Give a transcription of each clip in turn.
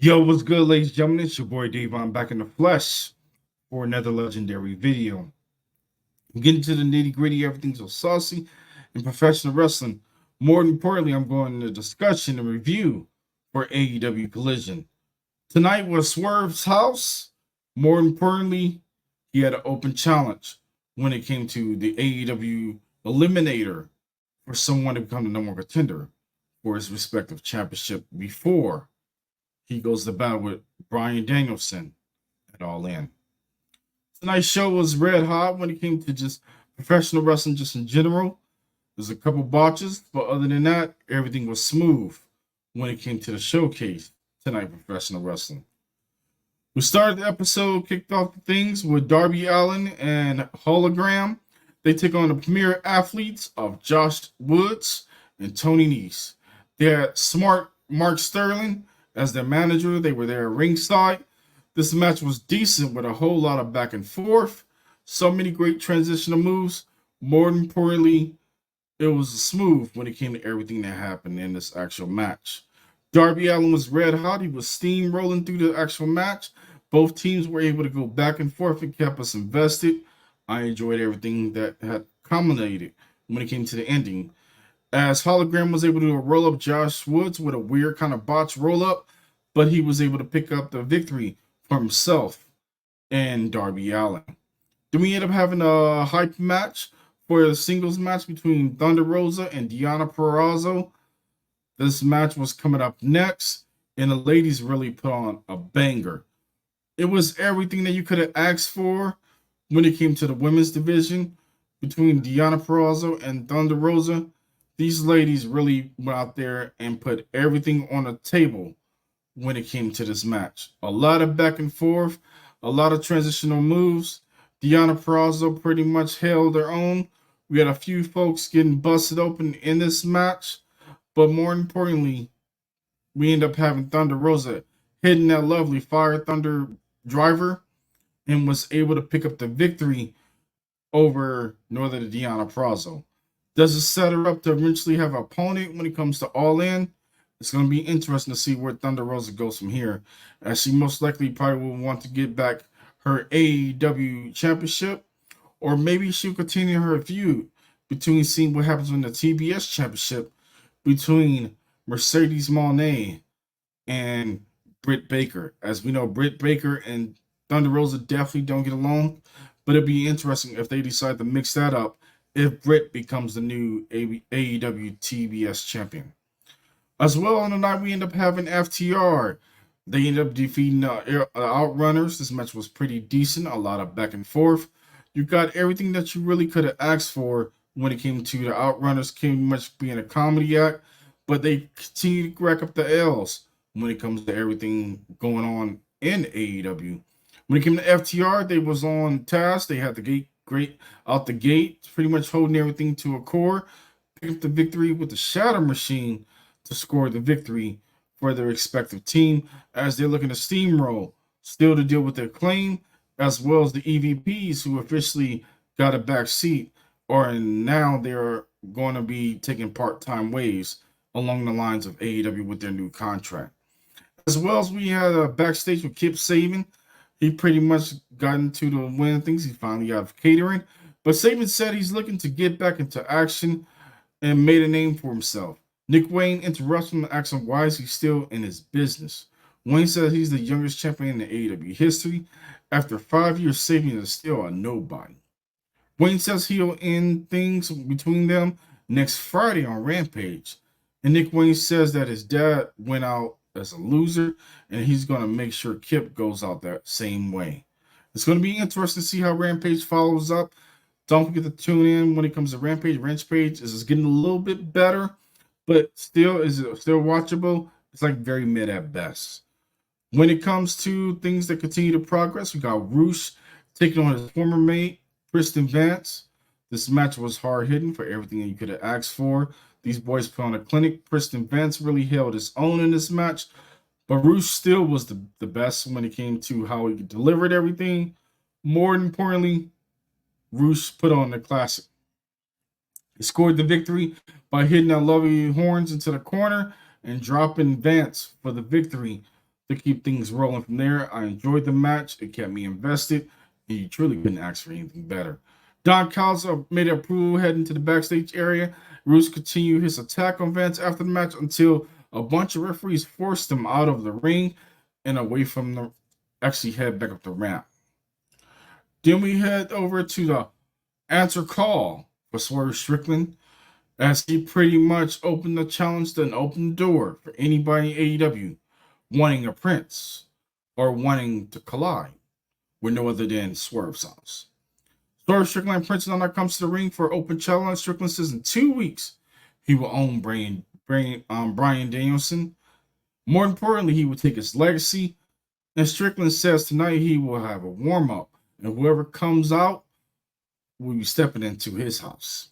Yo, what's good, ladies and gentlemen? It's your boy DaVon back in the flesh for another legendary video. I'm getting to the nitty gritty, everything's so saucy in professional wrestling. More importantly, I'm going into discussion and review for AEW Collision. Tonight was Swerve's house. More importantly, he had an open challenge when it came to the AEW Eliminator for someone to become the number one contender for his respective championship before he goes to battle with Bryan Danielson at All In. Tonight's show was red hot when it came to just professional wrestling just in general. There's a couple botches, but other than that, everything was smooth when it came to the showcase tonight professional wrestling. We started the episode, kicked off things with Darby Allin and Hologram. They take on the premier athletes of Josh Woods and Tony Nese. They had smart Mark Sterling as their manager. They were there ringside. This match was decent with a whole lot of back and forth. So many great transitional moves. More importantly, it was smooth when it came to everything that happened in this actual match. Darby Allin was red hot. He was steamrolling through the actual match. Both teams were able to go back and forth and kept us invested. I enjoyed everything that had culminated when it came to the ending. As Hologram was able to roll up Josh Woods with a weird kind of botch roll up, but he was able to pick up the victory for himself and Darby Allin. Then we end up having a hype match for a singles match between Thunder Rosa and Deonna Purrazzo. This match was coming up next, and the ladies really put on a banger. It was everything that you could have asked for when it came to the women's division between Deonna Purrazzo and Thunder Rosa. These ladies really went out there and put everything on the table when it came to this match. A lot of back and forth, a lot of transitional moves. Deonna Purrazzo pretty much held her own. We had a few folks getting busted open in this match, but more importantly, we end up having Thunder Rosa hitting that lovely Fire Thunder driver and was able to pick up the victory over Northern Deonna Purrazzo. Does it set her up to eventually have an opponent when it comes to All In? It's going to be interesting to see where Thunder Rosa goes from here, as she most likely probably will want to get back her AEW championship, or maybe she'll continue her feud between seeing what happens in the TBS championship between Mercedes Moné and Britt Baker. As we know, Britt Baker and Thunder Rosa definitely don't get along, but it'd be interesting if they decide to mix that up if Britt becomes the new AEW TBS champion. As well, on the night, we end up having FTR. They end up defeating Outrunners. This match was pretty decent. A lot of back and forth. You got everything that you really could have asked for when it came to the Outrunners, came much being a comedy act, but they continue to rack up the L's when it comes to everything going on in AEW. When it came to FTR, they was on task. They had the gate great out the gate, pretty much holding everything to a core. Picked up the victory with the Shatter Machine to score the victory for their respective team, as they're looking to steamroll, still to deal with their claim, as well as the EVPs who officially got a back seat, or now they're going to be taking part-time ways along the lines of AEW with their new contract. As well as we had a backstage with Kip Sabian. He pretty much got into the win of things. He finally got out of catering, but Sabian said he's looking to get back into action and made a name for himself. Nick Wayne interrupts him and asks him why is he still in his business. Wayne says he's the youngest champion in AEW history. After 5 years, Sabian is still a nobody. Wayne says he'll end things between them next Friday on Rampage. And Nick Wayne says that his dad went out as a loser, and he's going to make sure Kip goes out that same way. It's going to be interesting to see how Rampage follows up. Don't forget to tune in when it comes to Rampage. Rampage is getting a little bit better, but still, is it still watchable? It's like very mid at best. When it comes to things that continue to progress, we got Roosh taking on his former mate, Kristen Vance. This match was hard hitting for everything that you could have asked for. These boys put on a clinic. Kristen Vance really held his own in this match, but Roosh still was the best when it came to how he delivered everything. More importantly, Roosh put on the classic. He scored the victory by hitting that lovely horns into the corner and dropping Vance for the victory to keep things rolling from there. I enjoyed the match. It kept me invested, and you truly couldn't ask for anything better. Don Callis made an approval heading to the backstage area. Roos continued his attack on Vance after the match until a bunch of referees forced him out of the ring and away from the actually head back up the ramp. Then we head over to the answer call for Swerve Strickland as he pretty much opened the challenge and opened the door for anybody in AEW wanting a Prince or wanting to collide with no other than Swerve's house. Swerve Strickland and Prince now comes to the ring for open challenge. Strickland says in 2 weeks he will own Brian Danielson. More importantly, he will take his legacy. And Strickland says tonight he will have a warm up, and whoever comes out will be stepping into his house.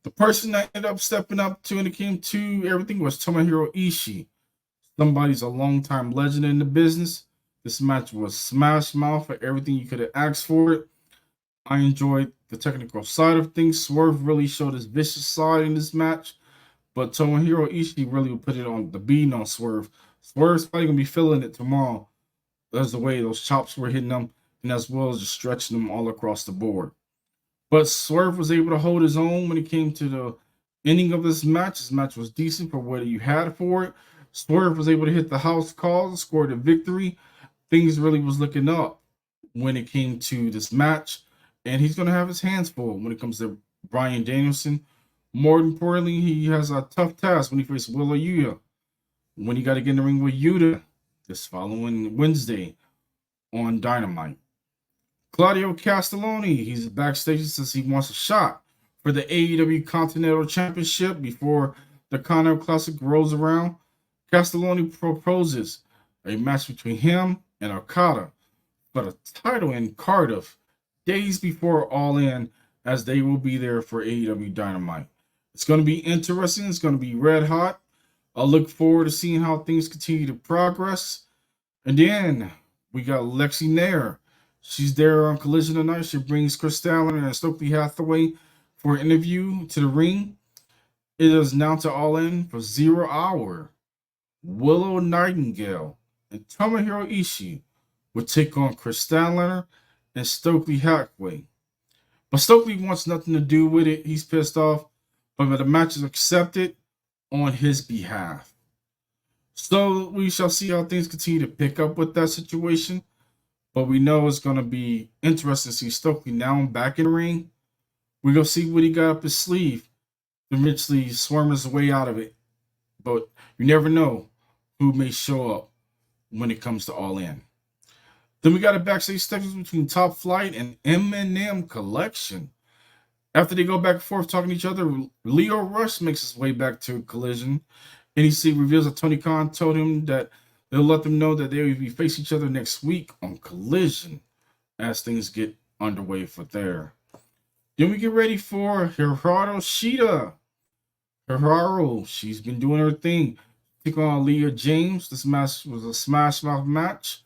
The person that ended up stepping up to and it came to everything was Tomohiro Ishii. Somebody's a long-time legend in the business. This match was smash mouth for everything you could have asked for it. I enjoyed the technical side of things. Swerve really showed his vicious side in this match, but Tomohiro Ishii really put it on the beating on Swerve. Swerve's probably going to be feeling it tomorrow. That's the way those chops were hitting him, and as well as just stretching them all across the board. But Swerve was able to hold his own when it came to the ending of this match. This match was decent for what you had for it. Swerve was able to hit the house call, scored a victory. Things really was looking up when it came to this match. And he's going to have his hands full when it comes to Brian Danielson. More importantly, he has a tough task when he faces Willa Yuya. When he got to get in the ring with Yuta this following Wednesday on Dynamite. Claudio Castelloni, he's backstage and says he wants a shot for the AEW Continental Championship before the Continental Classic rolls around. Castelloni proposes a match between him and Okada for the title in Cardiff days before All In, as they will be there for AEW Dynamite. It's going to be interesting. It's going to be red hot. I look forward to seeing how things continue to progress. And then we got Lexi Nair. She's there on Collision tonight. She brings Chris Statlander and Stokely Hathaway for an interview to the ring. It is now to All In for 0 Hour. Willow Nightingale and Tomohiro Ishii will take on Chris Statlander and Stokely Hathaway. But Stokely wants nothing to do with it. He's pissed off. But the match is accepted on his behalf. So we shall see how things continue to pick up with that situation. But we know it's going to be interesting to see Stokely now back in the ring. We're going to see what he got up his sleeve to eventually swarm his way out of it. But you never know who may show up when it comes to All In. Then we got a backstage segment between Top Flight and M&M Collection. After they go back and forth talking to each other, Leo Rush makes his way back to Collision. NEC reveals that Tony Khan told him that they'll let them know that they will be facing each other next week on Collision as things get underway for there. Then we get ready for Hikaru Shida. Hikaru, she's been doing her thing. Took on Leah James. This match was a smash mouth match.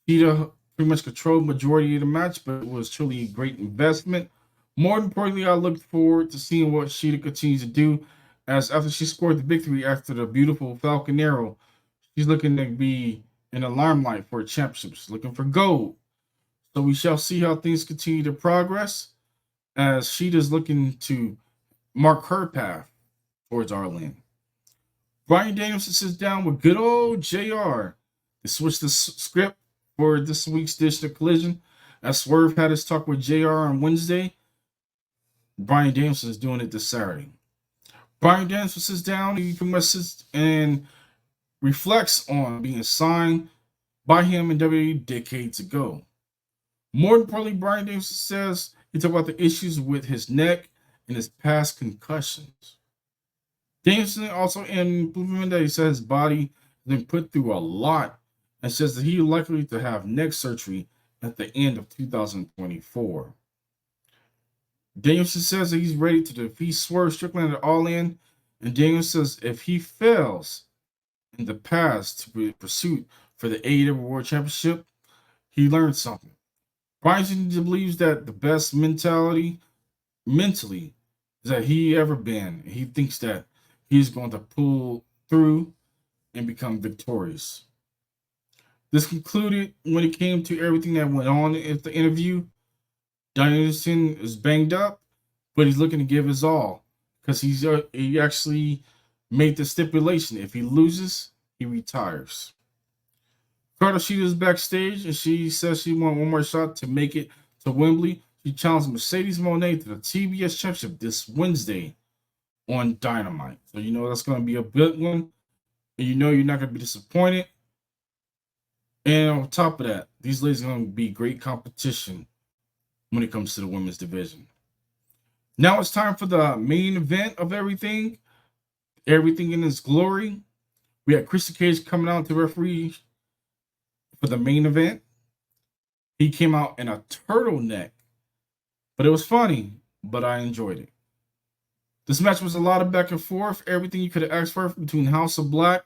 Shida pretty much controlled the majority of the match, but it was truly a great investment. More importantly, I look forward to seeing what Shida continues to do, as after she scored the victory after the beautiful Falcon Arrow, she's looking to be in the limelight for a championship. She's looking for gold. So we shall see how things continue to progress as Shida's looking to mark her path towards All In. Brian Danielson sits down with good old JR to switch the script for this week's edition of Collision. As Swerve had his talk with JR on Wednesday, Brian Danielson is doing it this Saturday. Brian Danielson sits down, he pretty much sits and reflects on being signed by him in WWE decades ago. More importantly, Brian Danielson says he talked about the issues with his neck and his past concussions. Danielson also implemented that he said his body has been put through a lot and says that he is likely to have neck surgery at the end of 2024. Danielson says that he's ready to defeat Swerve Strickland at All In, and Danielson says if he fails in the past to pursuit for the AEW World Championship, he learned something. Bryan believes that the best mentally that he ever been. He thinks that he's going to pull through and become victorious. This concluded when it came to everything that went on at the interview. Danielson is banged up, but he's looking to give his all because he actually made the stipulation: if he loses, he retires. Carter Sheeta is backstage, and she says she wants one more shot to make it to Wembley. She challenged Mercedes Moné to the TBS Championship this Wednesday on Dynamite. So you know that's going to be a big one, and you know you're not going to be disappointed. And on top of that, these ladies are going to be great competition when it comes to the women's division. Now it's time for the main event of everything in its glory. We had Christian Cage coming out to referee for the main event. He came out in a turtleneck, but it was funny, but I enjoyed it. This match was a lot of back and forth, everything you could have asked for between House of Black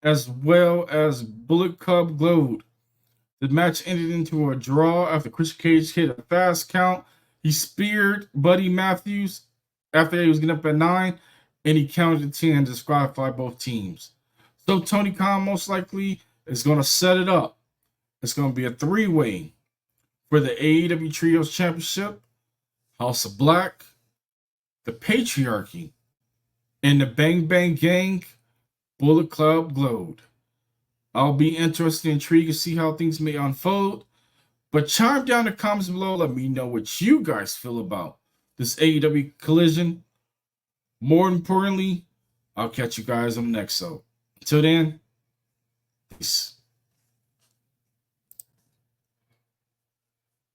as well as Bullet Club Gold. The match ended into a draw after Christian Cage hit a fast count. He speared Buddy Matthews after he was getting up at 9, and he counted to 10 to disqualify both teams. So Tony Khan most likely is going to set it up. It's going to be a 3-way for the AEW Trios Championship, House of Black, the Patriarchy, and the Bang Bang Gang Bullet Club Gold. I'll be interested and intrigued to see how things may unfold. But chime down in the comments below. Let me know what you guys feel about this AEW collision. More importantly, I'll catch you guys on the next show. Until then, peace.